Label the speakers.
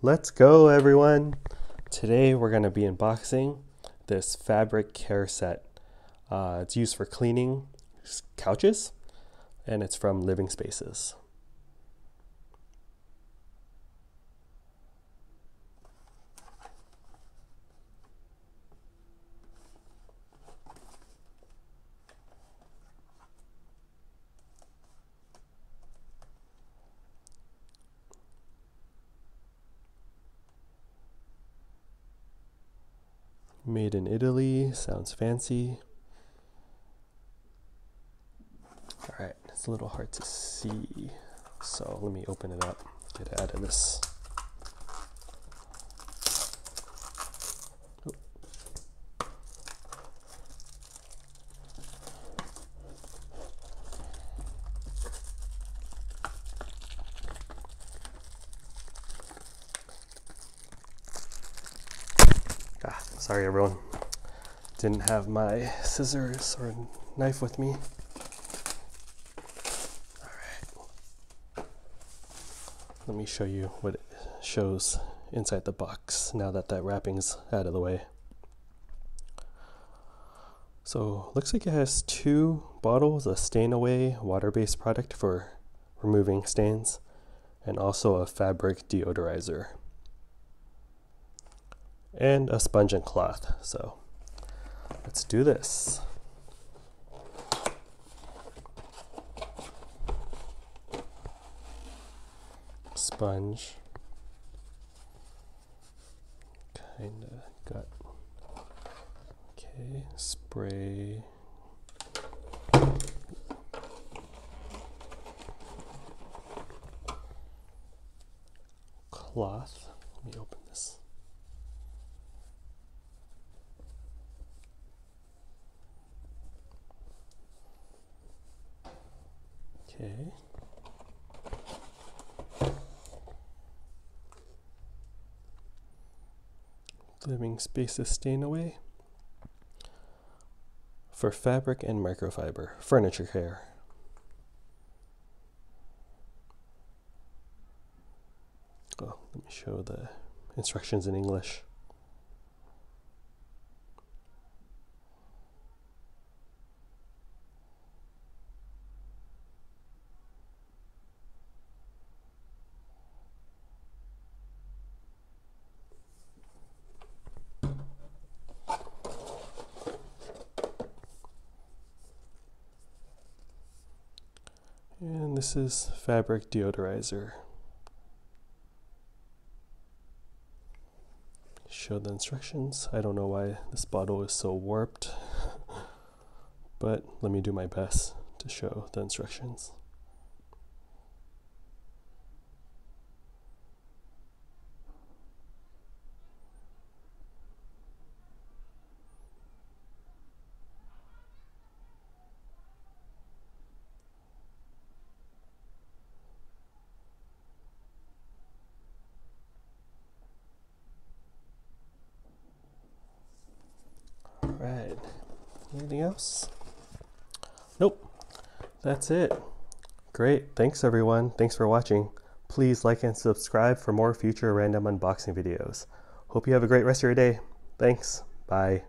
Speaker 1: Let's go, everyone. Today we're going to be unboxing this fabric care set. It's used for cleaning couches, and it's from Living Spaces. Made in Italy, sounds fancy. All right, it's a little hard to see, so let me open it up, get it out of this. Sorry everyone, didn't have my scissors or knife with me. Alright, let me show you what it shows inside the box now that that wrapping's out of the way. So looks like it has 2 bottles, a stain away water-based product for removing stains, and also a fabric deodorizer. And a sponge and cloth. So let's do this. Sponge. Kinda got. Okay, spray. Cloth. Let me open this. Okay. Living Spaces stain away for fabric and microfiber furniture care. Oh, let me show the instructions in English. And this is fabric deodorizer. Show the instructions. I don't know why this bottle is so warped, but let me do my best to show the instructions. Right. Anything else? Nope. That's it. Great. Thanks everyone. Thanks for watching. Please like and subscribe for more future random unboxing videos. Hope you have a great rest of your day. Thanks. Bye.